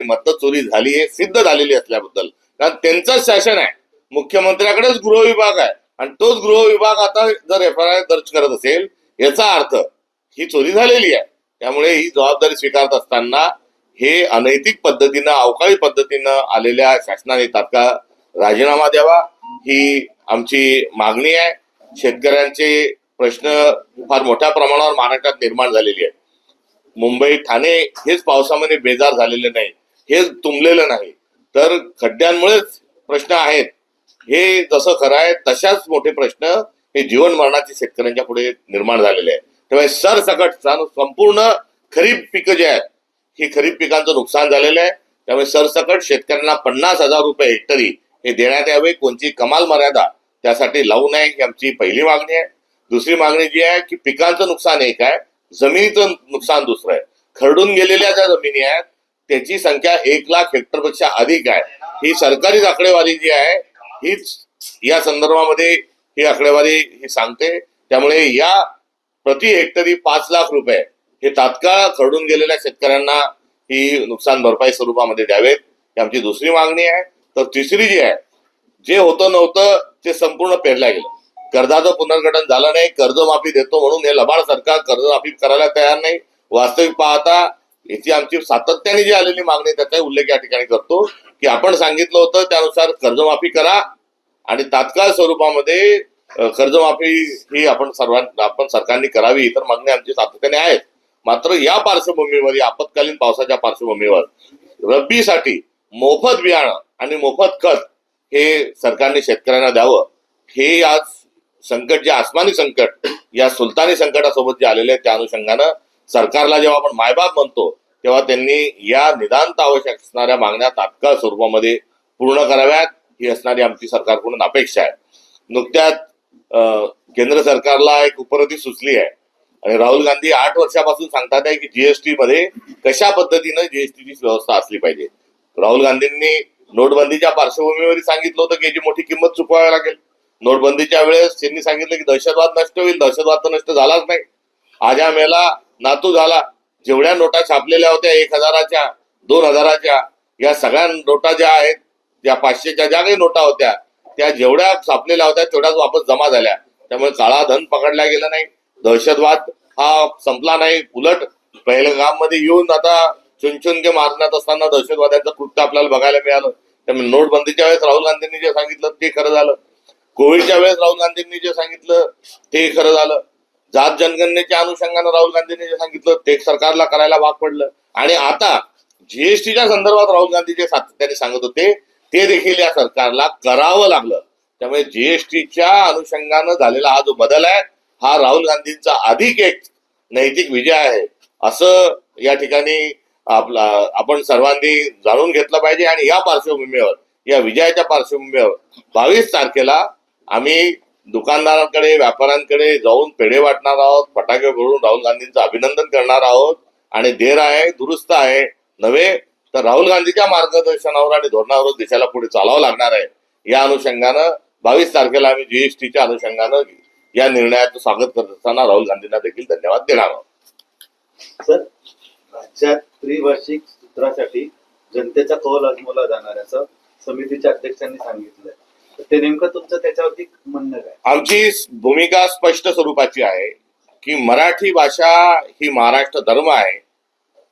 मत चोरी झाली हे सिद्ध झालेली असल्याबद्दल, कारण त्यांचंच शासन आहे, मुख्यमंत्र्याकडेच गृह विभाग आहे आणि तोच गृह विभाग आता जर FIR दर्ज करत असेल याचा अर्थ ही चोरी झालेली आहे. त्यामुळे ही जबाबदारी स्वीकारत असताना हे अनैतिक पद्धतीनं अवकाळी पद्धतीनं आलेल्या शासनाने तात्काळ राजीनामा द्यावा ही आमची मागणी आहे. शेतकऱ्यांचे प्रश्न फार मोठ्या प्रमाणावर महाराष्ट्रात निर्माण झालेली आहे. मुंबई ठाणे हेच पावसामध्ये बेजार झालेले नाही, हेच तुंबलेलं नाही, तर खड्ड्यांमुळेच प्रश्न आहेत हे जसं खरं आहे तशाच मोठे प्रश्न हे जीवन मरणाचे शेतकऱ्यांच्या पुढे निर्माण झालेले आहे. त्यामुळे सरसकट संपूर्ण खरीप पिकं जे आहेत ही खरीप पिकांचं नुकसान झालेलं आहे. त्यामुळे सरसकट शेतकऱ्यांना 50,000 रुपये हेक्टरी हे देण्यात यावे, कोणची कमाल मर्यादा त्यासाठी लावू नये ही आमची पहिली मागणी आहे. दुसरी मागणी जी आहे की पिकांचं नुकसान एक आहे, जमिनीचं नुकसान दुसरं आहे. खरडून गेलेल्या ज्या जमिनी आहेत त्याची संख्या 1,00,000 हेक्टरपेक्षा अधिक आहे. ही सरकारी आकडेवारी जी आहे हीच या संदर्भामध्ये ही आकडेवारी ही सांगते. त्यामुळे या प्रति हेक्टरी 5,00,000 रुपये हे तात्काळ खरडून गेलेल्या शेतकऱ्यांना ही नुकसान भरपाई स्वरूपामध्ये द्यावेत ही आमची दुसरी मागणी आहे. तर तिसरी जी आहे, जे होतं नव्हतं ते संपूर्ण पेरल्या गेलं, कर्जाचं पुनर्गठन झालं नाही, कर्जमाफी देतो म्हणून हे लबाड सरकार कर्जमाफी करायला तयार नाही. वास्तविक पाहता याची आमची सातत्याने जी आलेली मागणी त्याचा उल्लेख या ठिकाणी करतो की आपण सांगितलं होतं त्यानुसार कर्जमाफी करा आणि तात्काळ स्वरूपामध्ये कर्जमाफी ही आपण सरकारने करावी, तर मागणी आमची सातत्याने आहेत. मात्र या पार्श्वभूमीवर, या आपत्कालीन पावसाच्या पार्श्वभूमीवर रब्बीसाठी मोफत बियाणं आणि मोफत खत हे सरकारने शेतकऱ्यांना द्यावं हे आज संकट, जे आसमानी संकट या सुलतानी संकटासोबत जे आलेले आहे त्या अनुषंगानं सरकारला जेव्हा आपण मायबाप म्हणतो तेव्हा त्यांनी या निदांत आवश्यक असणाऱ्या मागण्या तात्काळ स्वरूपामध्ये पूर्ण कराव्यात ही असणारी आमची सरकारकडून अपेक्षा आहे. नुकत्याच केंद्र सरकारला एक उपरती सुचली आहे आणि राहुल गांधी 8 वर्षापासून सांगतात आहे की जीएसटी मध्ये कशा पद्धतीनं जीएसटीची व्यवस्था असली पाहिजे. राहुल गांधींनी नोटबंदीच्या पार्श्वभूमीवर सांगितलं होतं की याची मोठी किंमत चुकवावी लागेल. नोटबंदीच्या वेळेस त्यांनी सांगितलं की दहशतवाद नष्ट होईल, दहशतवाद तर नष्ट झालाच नाही. आजा मेला नातू झाला. जेवढ्या नोटा छापलेल्या होत्या 1,000च्या 2,000च्या या सगळ्या नोटा ज्या आहेत, ज्या 500च्या ज्या काही नोटा होत्या त्या जेवढ्या छापलेल्या होत्या तेवढ्याच वापस जमा झाल्या. त्यामुळे काळा धन पकडला गेला नाही, दहशतवाद हा संपला नाही. उलट पहलगाम मध्ये येऊन आता चुनचुन के मारण्यात असताना दहशतवाद्यांचं कृत्य आपल्याला बघायला मिळालं. त्यामुळे नोटबंदीच्या वेळेस राहुल गांधींनी जे सांगितलं ते खरं झालं. कोविडच्या वेळेस राहुल गांधींनी जे सांगितलं ते खरं झालं. जात जनगणनेच्या अनुषंगानं राहुल गांधींनी जे सांगितलं ते सरकारला करायला भाग पडलं. आणि आता जीएसटीच्या संदर्भात राहुल गांधी जे सातत्याने सांगत होते ते देखील या सरकारला करावं लागलं. त्यामुळे जीएसटीच्या अनुषंगानं झालेला हा जो बदल आहे हा राहुल गांधींचा अधिक एक नैतिक विजय आहे असं या ठिकाणी आपण सर्वांनी जाणून घेतलं पाहिजे. आणि या पार्श्वभूमीवर, या विजयाच्या पार्श्वभूमीवर 22 तारखेला आम्ही दुकानदारांकडे, व्यापाऱ्यांकडे जाऊन पेढे वाटणार आहोत, फटाके फोडून राहुल गांधींचं अभिनंदन करणार आहोत. आणि देर आहे दुरुस्त आहे नव्हे तर राहुल गांधीच्या मार्गदर्शनावर आणि धोरणावर देशाला पुढे चालावं लागणार आहे. या अनुषंगानं 22 तारखेला आम्ही जीएसटीच्या अनुषंगानं या निर्णयाचं स्वागत करत असताना राहुल गांधींना देखील धन्यवाद देणार आहोत. सर, राज्यात त्रिवार्षिक सूत्रासाठी जनतेचा कौल आजमावला जाणार असं समितीच्या अध्यक्षांनी सांगितलंय, ते नेमकं तुमचं त्याच्यावरती म्हणणं काय? आमची भूमिका स्पष्ट स्वरूपाची आहे की मराठी भाषा ही महाराष्ट्र धर्म आहे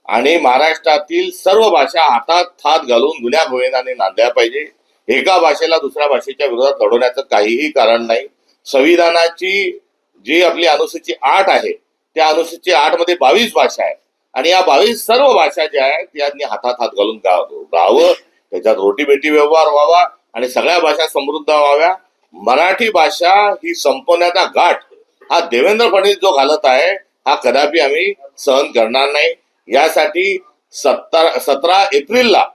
आणि महाराष्ट्रातील सर्व भाषा हातात हात घालून गुन्ह्या गोविंदाने नांदल्या पाहिजे. एका भाषेला दुसऱ्या भाषेच्या विरोधात लढवण्याचं काहीही कारण नाही. संविधानाची जी आपली अनुसूची 8 आहे त्या अनुसूची 8 मध्ये 22 भाषा आहे आणि या 22 सर्व भाषा ज्या आहेत यांनी हातात हात घालून राहावं, त्याच्यात रोटीबेटी व्यवहार व्हावा आणि सगळ्या भाषा समृद्ध व्हाव्या. मराठी भाषा ही संपवण्याचा घाट हा देवेंद्र फडणवीस जो घालत आहे हा कदापि आम्ही सहन करणार नाही. यासाठी 17 एप्रिलला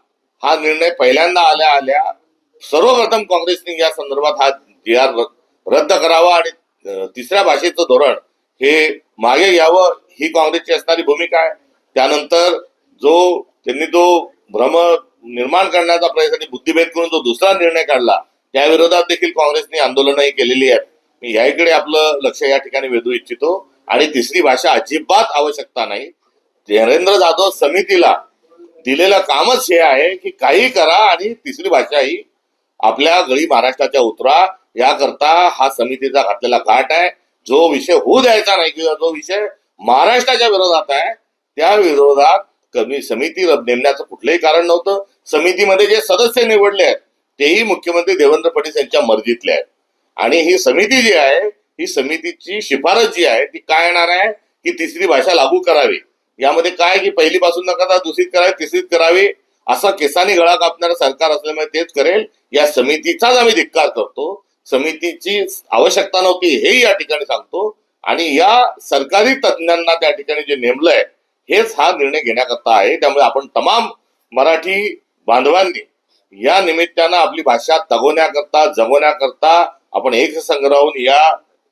हा निर्णय पहिल्यांदा आल्या सर्वप्रथम काँग्रेसने या संदर्भात हा GR रद्द करावा आणि तिसऱ्या भाषेचं धोरण हे मागे घ्यावं ही काँग्रेसची असणारी भूमिका आहे. त्यानंतर त्यांनी भ्रम निर्माण करण्याचा प्रयत्न, बुद्धिभेद करून जो दुसरा निर्णय काढला त्या विरोधात देखील काँग्रेसने आंदोलनही केलेली आहेत. मी याकडे आपलं लक्ष या ठिकाणी वेधू इच्छितो. आणि तिसरी भाषा अजिबात आवश्यकता नाही. नरेंद्र जाधव समितीला दिलेलं कामच हे आहे की काही करा आणि तिसरी भाषा ही आपल्या गळी महाराष्ट्राच्या उतरा, याकरता हा समितीचा घातलेला घाट आहे. जो विषय होऊ द्यायचा नाही किंवा जो विषय महाराष्ट्राच्या विरोधात आहे त्या विरोधात कमी समिती नेमण्याचं कुठलंही कारण नव्हतं. समितीमध्ये जे सदस्य निवडले आहेत तेही मुख्यमंत्री देवेंद्र फडणवीस यांच्या मर्जीतले आहेत. आणि ही समिती जी आहे, ही समितीची शिफारस जी आहे ती काय येणार आहे की तिसरी भाषा लागू करावी. यामध्ये काय की पहिलीपासून न करता दुसरीत करावी, तिसरीत करावी, असं केसानी गळा कापणारं सरकार असल्यामुळे तेच करेल. या समितीचाच आम्ही धिक्कार करतो. समितीची आवश्यकता नव्हती हेही या ठिकाणी सांगतो. आणि या सरकारी तज्ज्ञांना त्या ठिकाणी जे नेमलंय हेच हा निर्णय घेण्याकरता आहे. त्यामुळे आपण तमाम मराठी बांधवांनी या निमित्तानं आपली भाषा जगवण्याकरता आपण एक संघ राहून या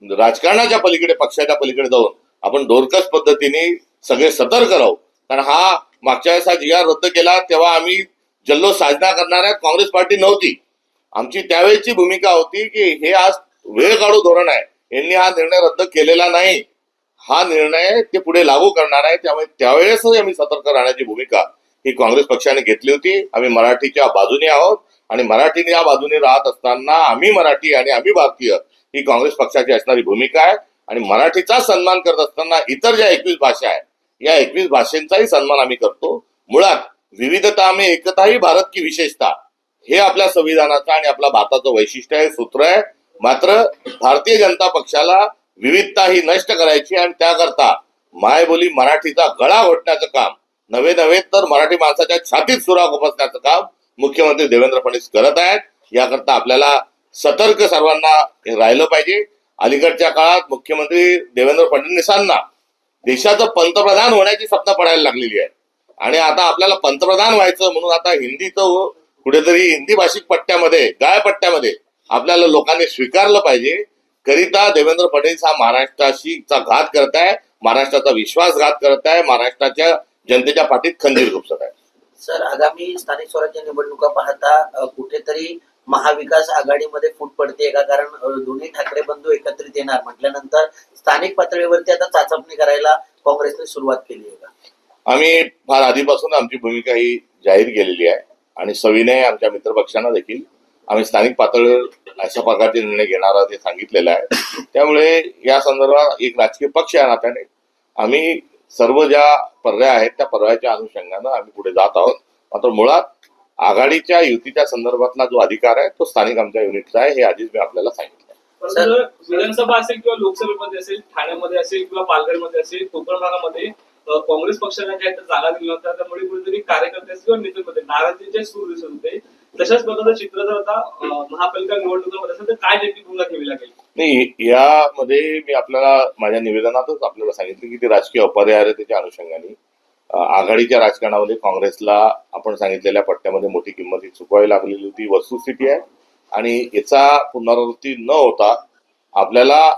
राजकारणाच्या पलीकडे, पक्षाच्या पलीकडे जाऊन आपण डोरकस पद्धतीने सगळे सतर्क राहू. कारण हा मागच्या वेळेस हा GR रद्द केला तेव्हा आम्ही जल्लोष साजरा करणाऱ्या काँग्रेस पार्टी नव्हती. आमची त्यावेळेची भूमिका होती की हे आज वेळ काढू धोरण आहे, यांनी हा निर्णय रद्द केलेला नाही, हा निर्णय ते पुढे लागू करणार आहे. त्यामुळे त्यावेळेसच आम्ही सतर्क राहण्याची भूमिका ही काँग्रेस पक्षाने घेतली होती. आम्ही मराठीच्या बाजूने आहोत आणि मराठीने या बाजूने राहत असताना आम्ही मराठी आणि आम्ही भारतीय ही काँग्रेस पक्षाची असणारी भूमिका आहे. आणि मराठीचा सन्मान करत असताना इतर ज्या 21 भाषा आहेत या 21 भाषांचाही सन्मान आम्ही करतो. मुळात विविधता में एकता ही भारत की विशेषता हे आपल्या संविधानाचं आणि आपल्या भारताचं वैशिष्ट्य आहे, सूत्र आहे. मात्र भारतीय जनता पक्षाला विविधता ही नष्ट करायची आणि त्याकरता मायबोली मराठीचा गळा घोटण्याचं काम नव्हे तर मराठी माणसाच्या छातीत सुरा खुपसण्याचं काम मुख्यमंत्री देवेंद्र फडणवीस करत आहेत. याकरता आपल्याला सतर्क सर्वांना राहिलं पाहिजे. अलीकडच्या काळात मुख्यमंत्री देवेंद्र फडणवीसांना देशाचं पंतप्रधान होण्याची स्वप्न पडायला लागलेली आहे. आणि आता आपल्याला पंतप्रधान व्हायचं म्हणून आता हिंदीचं कुठेतरी हिंदी भाषिक पट्ट्यामध्ये, गाळपट्ट्यामध्ये आपल्याला लोकांनी स्वीकारलं पाहिजे. करिता देवेंद्र फडणवीस हा महाराष्ट्राशीचा घात करत आहे, महाराष्ट्राचा विश्वासघात करत आहे, महाराष्ट्राच्या जनतेच्या पाठीत खंजीर खुपसत आहे. सर, आगामी स्थानिक स्वराज्य निवडणुका पाहता कुठेतरी महाविकास आघाडीमध्ये फूट पडते का? कारण दोन्ही ठाकरे बंधू एकत्रित येणार म्हटल्यानंतर स्थानिक पातळीवरती आता चाचपणी करायला काँग्रेसने सुरुवात केली आहे का? आम्ही फार आधीपासून आमची भूमिका ही जाहीर केलेली आहे आणि सविनय आमच्या मित्रपक्षांना देखील आम्ही स्थानिक पातळीवर अशा प्रकारचे निर्णय घेणार ते सांगितलेलं आहे. त्यामुळे या संदर्भात एक राजकीय पक्ष या नात्याने आम्ही सर्व ज्या पर्याय आहेत त्या पर्यायाच्या अनुषंगानं आम्ही पुढे जात आहोत. मात्र मुळात आघाडीच्या युतीच्या संदर्भातला जो अधिकार आहे तो स्थानिक आमच्या युनिटचा आहे, हे आधीच मी आपल्याला सांगितलं. विधानसभा असेल किंवा लोकसभेमध्ये असेल, ठाण्यामध्ये असेल किंवा पालघरमध्ये असेल, कोकण भागामध्ये काँग्रेस पक्षाने काही जागा दिल्या होत्या, त्यामुळे कुठेतरी कार्यकर्ते किंवा नेत्यांमध्ये नाराजीचे सूर दिसत होते. तशाच प्रकारचं चित्र जर आता महापालिका निवडणुकीमध्ये असेल तर काय नेमकी भूमिका घ्यावी लागेल? नाही, यामध्ये मी आपल्याला माझ्या निवेदनातच आपल्याला सांगितलं की ती राजकीय अपरिहार्यतेच्या अनुषंगाने आघाडीच्या राजकारणामध्ये काँग्रेसला आपण सांगितलेल्या पट्ट्यामध्ये मोठी किंमत ही चुकवावी लागलेली होती, वस्तुस्थिती आहे. आणि याचा पुनरावृत्ती न होता आपल्याला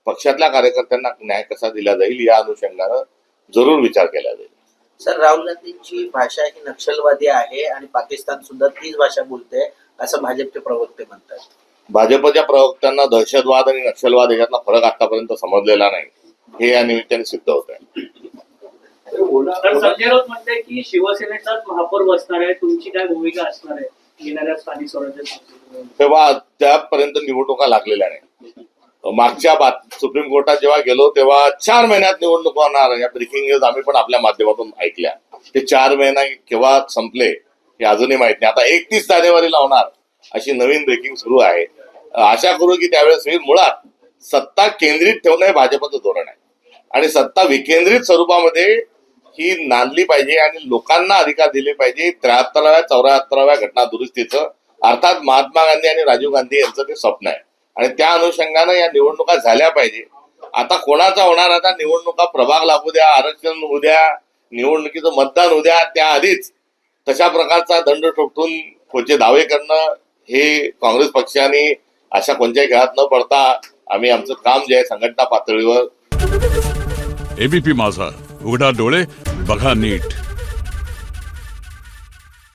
पक्षातल्या कार्यकर्त्यांना न्याय कसा दिला जाईल या अनुषंगानं जरूर विचार केला जाईल. सर, राहुल गांधींची भाषा ही नक्षलवादी आहे आणि पाकिस्तान सुद्धा तीच भाषा बोलते असं भाजपचे प्रवक्ते म्हणतात. भाजपच्या प्रवक्त्यांना दहशतवाद आणि नक्षलवाद याच्यातला फरक आतापर्यंत समजलेला नाही, हे या निमित्ताने सिद्ध होत आहे. संजय राऊत म्हणते की शिवसेनेचाच महापौर बसणार आहे, तुमची काय भूमिका असणार आहे येणाऱ्या स्थानिक स्वराज्य? तेव्हा त्यापर्यंत निवडणुका लागलेल्या नाही. मागच्या सुप्रीम कोर्टात जेव्हा गेलो तेव्हा 4 महिन्यात निवडणूक होणार या ब्रेकिंग न्यूज आम्ही पण आपल्या माध्यमातून ऐकल्या. ते 4 महिने केव्हा संपले हे अजूनही माहित नाही. आता 31 जानेवारीला होणार अशी नवीन ब्रेकिंग सुरू आहे. आशा करू की त्यावेळेस होईल. मुळात सत्ता केंद्रित ठेवणं हे भाजपचं धोरण आहे आणि सत्ता विकेंद्रित स्वरूपामध्ये ही नांदली पाहिजे आणि लोकांना अधिकार दिले पाहिजे. 73व्या 74व्या घटना दुरुस्तीचं, अर्थात महात्मा गांधी आणि राजीव गांधी यांचं ते स्वप्न आहे आणि त्या अनुषंगानं या निवडणुका झाल्या पाहिजे. आता कोणाचा होणार, आता निवडणुका प्रभाग लागू द्या, आरक्षण होऊ द्या, निवडणुकीचं मतदान होऊ द्या, त्याआधीच तशा प्रकारचा दंड ठोकून कोणते दावे करणं हे काँग्रेस पक्षाने अशा कोणत्याही खेळात न पडता आम्ही आमचं काम जे आहे संघटना पातळीवर. एबीपी माझा, उघडा डोळे बघा नीट.